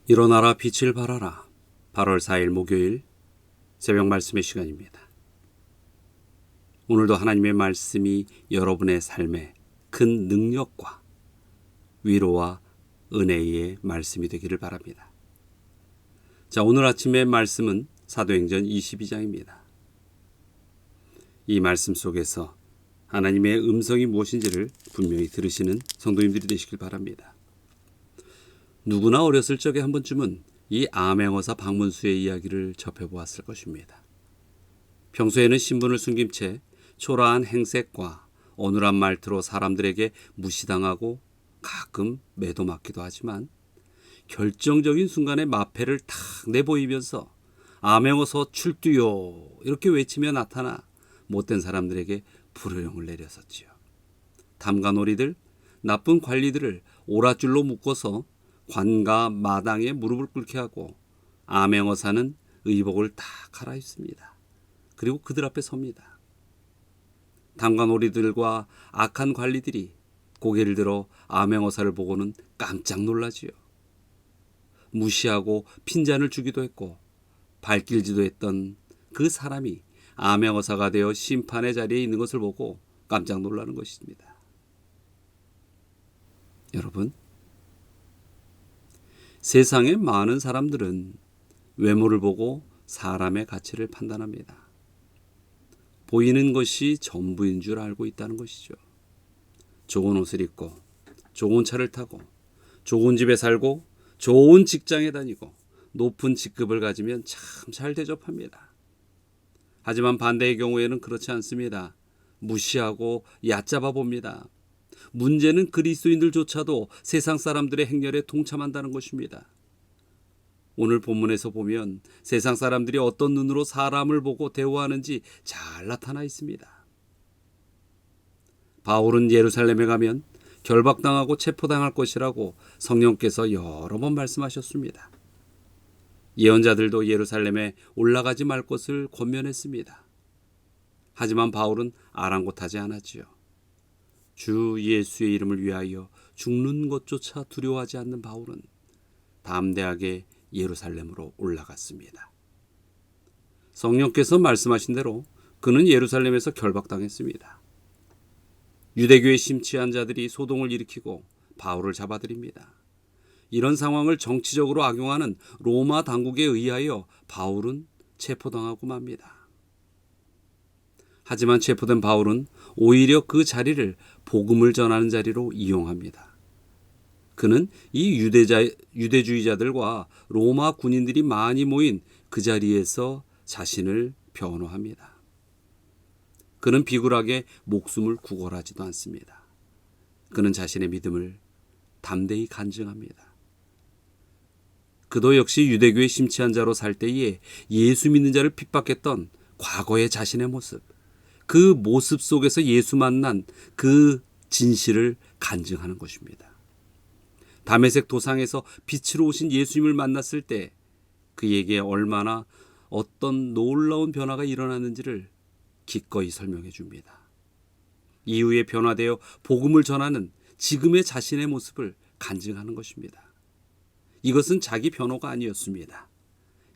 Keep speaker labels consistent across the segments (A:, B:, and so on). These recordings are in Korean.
A: 일어나라 빛을 발하라. 8월 4일 목요일 새벽 말씀의 시간입니다. 오늘도 하나님의 말씀이 여러분의 삶에 큰 능력과 위로와 은혜의 말씀이 되기를 바랍니다. 자, 오늘 아침의 말씀은 사도행전 22장입니다. 이 말씀 속에서 하나님의 음성이 무엇인지를 분명히 들으시는 성도님들이 되시길 바랍니다. 누구나 어렸을 적에 한 번쯤은 이 암행어사 박문수의 이야기를 접해보았을 것입니다. 평소에는 신분을 숨긴 채 초라한 행색과 어눌한 말투로 사람들에게 무시당하고 가끔 매도맞기도 하지만 결정적인 순간에 마패를 탁 내보이면서 암행어사 출두요 이렇게 외치며 나타나 못된 사람들에게 불호령을 내렸었지요. 담가놀이들, 나쁜 관리들을 오랏줄로 묶어서 관가 마당에 무릎을 꿇게 하고 암행어사는 의복을 다 갈아입습니다. 그리고 그들 앞에 섭니다. 담관오리들과 악한 관리들이 고개를 들어 암행어사를 보고는 깜짝 놀라지요. 무시하고 핀잔을 주기도 했고 발길지도 했던 그 사람이 암행어사가 되어 심판의 자리에 있는 것을 보고 깜짝 놀라는 것입니다. 여러분, 세상의 많은 사람들은 외모를 보고 사람의 가치를 판단합니다. 보이는 것이 전부인 줄 알고 있다는 것이죠. 좋은 옷을 입고 좋은 차를 타고 좋은 집에 살고 좋은 직장에 다니고 높은 직급을 가지면 참 잘 대접합니다. 하지만 반대의 경우에는 그렇지 않습니다. 무시하고 얕잡아 봅니다. 문제는 그리스도인들조차도 세상 사람들의 행렬에 동참한다는 것입니다. 오늘 본문에서 보면 세상 사람들이 어떤 눈으로 사람을 보고 대우하는지 잘 나타나 있습니다. 바울은 예루살렘에 가면 결박당하고 체포당할 것이라고 성령께서 여러 번 말씀하셨습니다. 예언자들도 예루살렘에 올라가지 말 것을 권면했습니다. 하지만 바울은 아랑곳하지 않았지요. 주 예수의 이름을 위하여 죽는 것조차 두려워하지 않는 바울은 담대하게 예루살렘으로 올라갔습니다. 성령께서 말씀하신 대로 그는 예루살렘에서 결박당했습니다. 유대교에 심취한 자들이 소동을 일으키고 바울을 잡아들입니다. 이런 상황을 정치적으로 악용하는 로마 당국에 의하여 바울은 체포당하고 맙니다. 하지만 체포된 바울은 오히려 그 자리를 복음을 전하는 자리로 이용합니다. 그는 이 유대주의자들과 로마 군인들이 많이 모인 그 자리에서 자신을 변호합니다. 그는 비굴하게 목숨을 구걸하지도 않습니다. 그는 자신의 믿음을 담대히 간증합니다. 그도 역시 유대교에 심취한 자로 살 때에 예수 믿는 자를 핍박했던 과거의 자신의 모습, 그 모습 속에서 예수 만난 그 진실을 간증하는 것입니다. 다메섹 도상에서 빛으로 오신 예수님을 만났을 때 그에게 얼마나 어떤 놀라운 변화가 일어났는지를 기꺼이 설명해 줍니다. 이후에 변화되어 복음을 전하는 지금의 자신의 모습을 간증하는 것입니다. 이것은 자기 변호가 아니었습니다.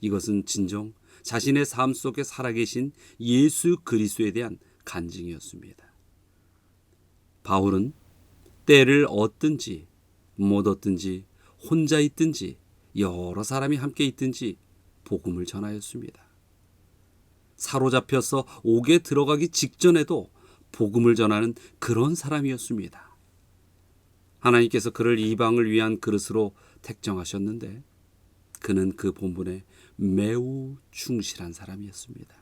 A: 이것은 진정 자신의 삶 속에 살아계신 예수 그리스도에 대한 간증이었습니다. 바울은 때를 얻든지 못 얻든지 혼자 있든지 여러 사람이 함께 있든지 복음을 전하였습니다. 사로잡혀서 옥에 들어가기 직전에도 복음을 전하는 그런 사람이었습니다. 하나님께서 그를 이방을 위한 그릇으로 택정하셨는데 그는 그 본분에 매우 충실한 사람이었습니다.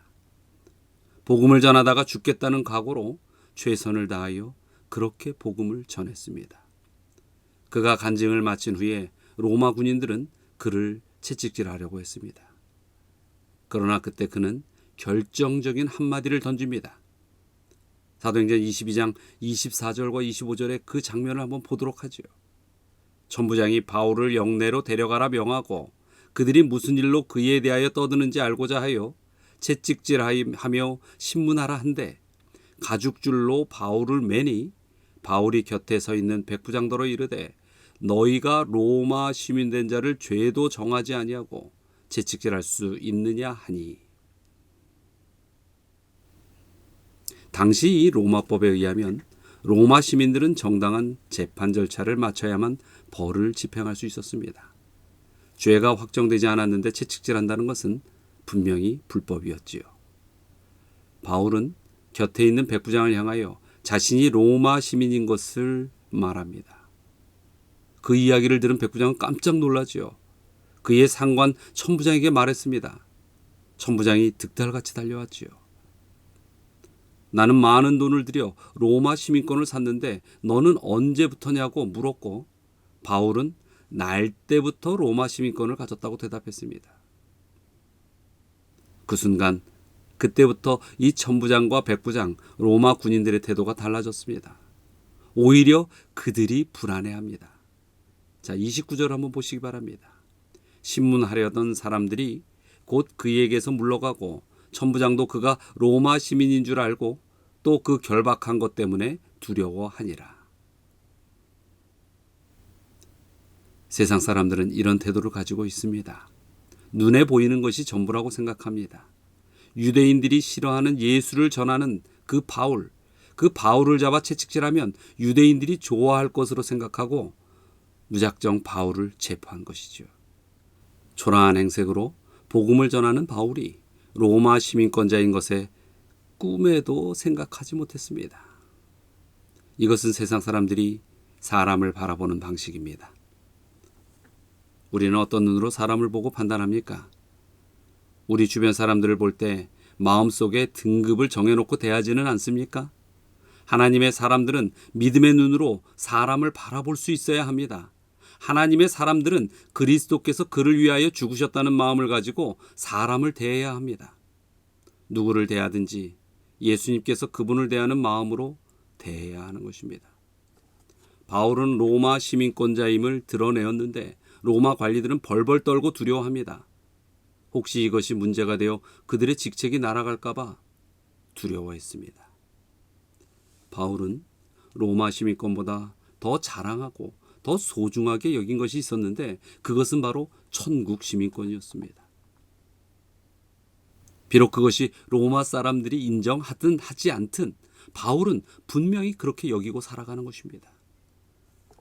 A: 복음을 전하다가 죽겠다는 각오로 최선을 다하여 그렇게 복음을 전했습니다. 그가 간증을 마친 후에 로마 군인들은 그를 채찍질하려고 했습니다. 그러나 그때 그는 결정적인 한마디를 던집니다. 사도행전 22장 24절과 25절의 그 장면을 한번 보도록 하죠. 천부장이 바울을 영내로 데려가라 명하고 그들이 무슨 일로 그에 대하여 떠드는지 알고자 하여 채찍질하며 신문하라 한데 가죽줄로 바울을 매니 바울이 곁에 서 있는 백부장더러 이르되 너희가 로마 시민된 자를 죄도 정하지 아니하고 채찍질할 수 있느냐 하니. 당시 이 로마법에 의하면 로마 시민들은 정당한 재판 절차를 마쳐야만 벌을 집행할 수 있었습니다. 죄가 확정되지 않았는데 채찍질한다는 것은 분명히 불법이었지요. 바울은 곁에 있는 백부장을 향하여 자신이 로마 시민인 것을 말합니다. 그 이야기를 들은 백부장은 깜짝 놀라지요. 그의 상관 천부장에게 말했습니다. 천부장이 득달같이 달려왔지요. 나는 많은 돈을 들여 로마 시민권을 샀는데 너는 언제부터냐고 물었고, 바울은 날 때부터 로마 시민권을 가졌다고 대답했습니다. 그 순간 그때부터 이 천부장과 백부장, 로마 군인들의 태도가 달라졌습니다. 오히려 그들이 불안해합니다. 자, 29절 한번 보시기 바랍니다. 신문하려던 사람들이 곧 그에게서 물러가고 천부장도 그가 로마 시민인 줄 알고 또 그 결박한 것 때문에 두려워하니라. 세상 사람들은 이런 태도를 가지고 있습니다. 눈에 보이는 것이 전부라고 생각합니다. 유대인들이 싫어하는 예수를 전하는 그 바울을 잡아 채찍질하면 유대인들이 좋아할 것으로 생각하고 무작정 바울을 체포한 것이죠. 초라한 행색으로 복음을 전하는 바울이 로마 시민권자인 것에 꿈에도 생각하지 못했습니다. 이것은 세상 사람들이 사람을 바라보는 방식입니다. 우리는 어떤 눈으로 사람을 보고 판단합니까? 우리 주변 사람들을 볼 때 마음속에 등급을 정해놓고 대하지는 않습니까? 하나님의 사람들은 믿음의 눈으로 사람을 바라볼 수 있어야 합니다. 하나님의 사람들은 그리스도께서 그를 위하여 죽으셨다는 마음을 가지고 사람을 대해야 합니다. 누구를 대하든지 예수님께서 그분을 대하는 마음으로 대해야 하는 것입니다. 바울은 로마 시민권자임을 드러내었는데 로마 관리들은 벌벌 떨고 두려워합니다. 혹시 이것이 문제가 되어 그들의 직책이 날아갈까 봐 두려워했습니다. 바울은 로마 시민권보다 더 자랑하고 더 소중하게 여긴 것이 있었는데 그것은 바로 천국 시민권이었습니다. 비록 그것이 로마 사람들이 인정하든 하지 않든 바울은 분명히 그렇게 여기고 살아가는 것입니다.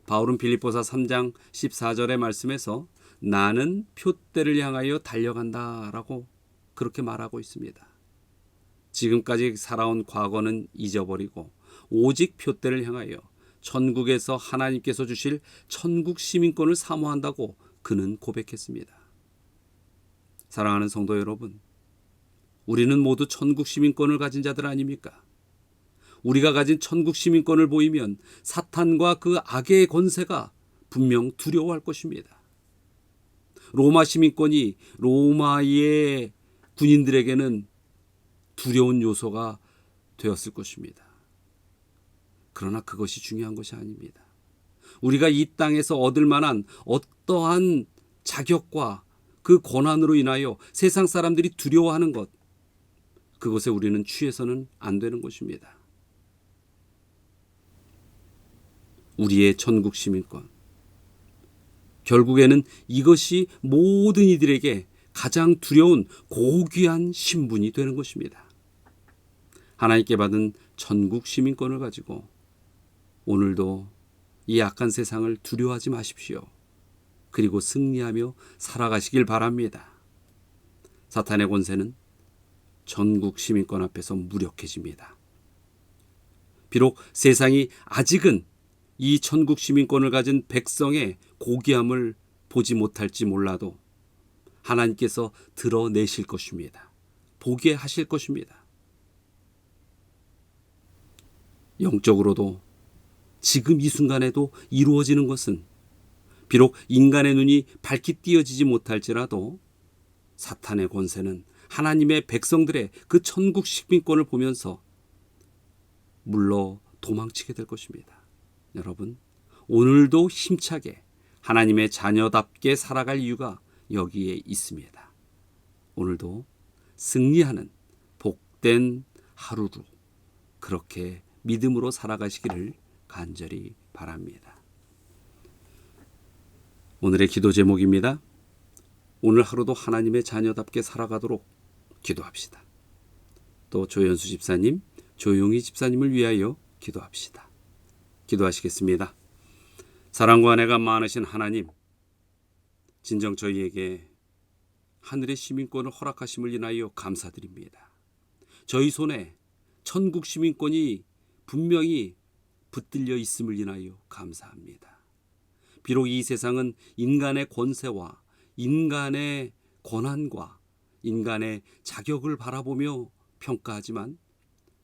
A: 바울은 빌립보서 3장 14절의 말씀에서 나는 표대를 향하여 달려간다 라고 그렇게 말하고 있습니다. 지금까지 살아온 과거는 잊어버리고 오직 표대를 향하여 천국에서 하나님께서 주실 천국 시민권을 사모한다고 그는 고백했습니다. 사랑하는 성도 여러분, 우리는 모두 천국 시민권을 가진 자들 아닙니까? 우리가 가진 천국 시민권을 보이면 사탄과 그 악의 권세가 분명 두려워할 것입니다. 로마 시민권이 로마의 군인들에게는 두려운 요소가 되었을 것입니다. 그러나 그것이 중요한 것이 아닙니다. 우리가 이 땅에서 얻을 만한 어떠한 자격과 그 권한으로 인하여 세상 사람들이 두려워하는 것, 그것에 우리는 취해서는 안 되는 것입니다. 우리의 천국 시민권, 결국에는 이것이 모든 이들에게 가장 두려운 고귀한 신분이 되는 것입니다. 하나님께 받은 천국 시민권을 가지고 오늘도 이 악한 세상을 두려워하지 마십시오. 그리고 승리하며 살아가시길 바랍니다. 사탄의 권세는 천국 시민권 앞에서 무력해집니다. 비록 세상이 아직은 이 천국 시민권을 가진 백성의 고귀함을 보지 못할지 몰라도 하나님께서 드러내실 것입니다. 보게 하실 것입니다. 영적으로도 지금 이 순간에도 이루어지는 것은 비록 인간의 눈이 밝히 띄어지지 못할지라도 사탄의 권세는 하나님의 백성들의 그 천국 시민권을 보면서 물러 도망치게 될 것입니다. 여러분, 오늘도 힘차게 하나님의 자녀답게 살아갈 이유가 여기에 있습니다. 오늘도 승리하는 복된 하루로 그렇게 믿음으로 살아가시기를 간절히 바랍니다. 오늘의 기도 제목입니다. 오늘 하루도 하나님의 자녀답게 살아가도록 기도합시다. 또 조연수 집사님, 조용희 집사님을 위하여 기도합시다. 기도하시겠습니다. 사랑과 은혜가 많으신 하나님, 진정 저희에게 하늘의 시민권을 허락하심을 인하여 감사드립니다. 저희 손에 천국 시민권이 분명히 붙들려 있음을 인하여 감사합니다. 비록 이 세상은 인간의 권세와 인간의 권한과 인간의 자격을 바라보며 평가하지만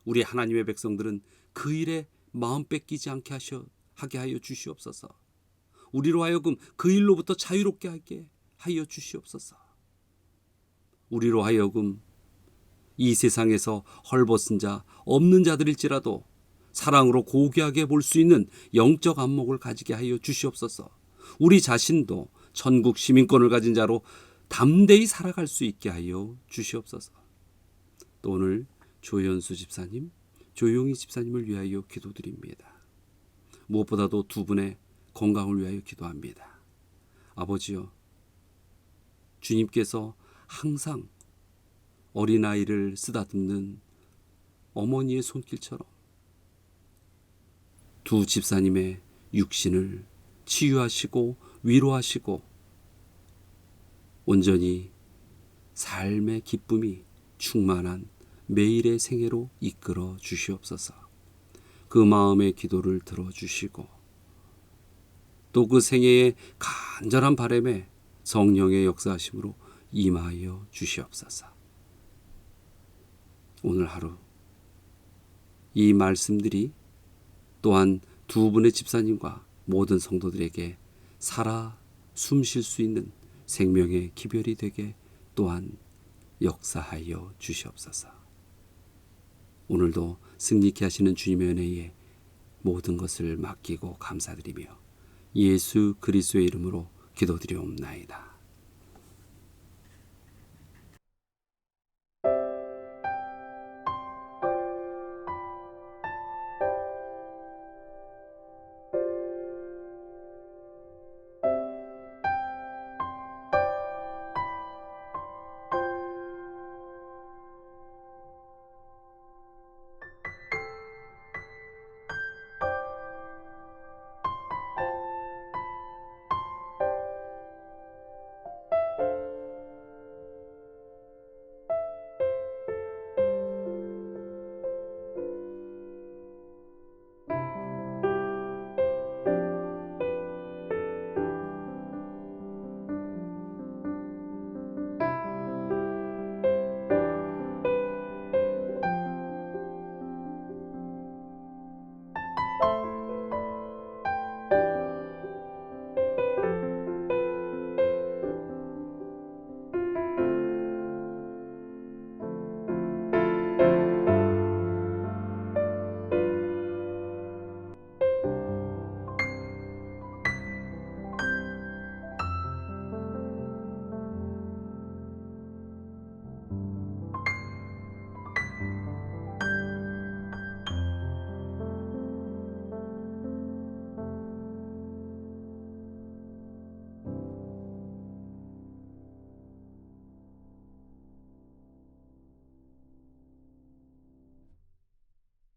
A: 우리 하나님의 백성들은 그 일에 마음 뺏기지 않게 하게 하여 주시옵소서. 우리로 하여금 그 일로부터 자유롭게 하게 하여 주시옵소서. 우리로 하여금 이 세상에서 헐벗은 자, 없는 자들일지라도 사랑으로 고귀하게 볼 수 있는 영적 안목을 가지게 하여 주시옵소서. 우리 자신도 천국 시민권을 가진 자로 담대히 살아갈 수 있게 하여 주시옵소서. 또 오늘 조연수 집사님, 조용희 집사님을 위하여 기도드립니다. 무엇보다도 두 분의 건강을 위하여 기도합니다. 아버지여, 주님께서 항상 어린아이를 쓰다듬는 어머니의 손길처럼 두 집사님의 육신을 치유하시고 위로하시고 온전히 삶의 기쁨이 충만한 매일의 생애로 이끌어 주시옵소서. 그 마음의 기도를 들어주시고 또 그 생애의 간절한 바람에 성령의 역사하심으로 임하여 주시옵소서. 오늘 하루 이 말씀들이 또한 두 분의 집사님과 모든 성도들에게 살아 숨쉴 수 있는 생명의 기별이 되게 또한 역사하여 주시옵소서. 오늘도 승리케 하시는 주님의 은혜에 모든 것을 맡기고 감사드리며 예수 그리스도의 이름으로 기도드리옵나이다.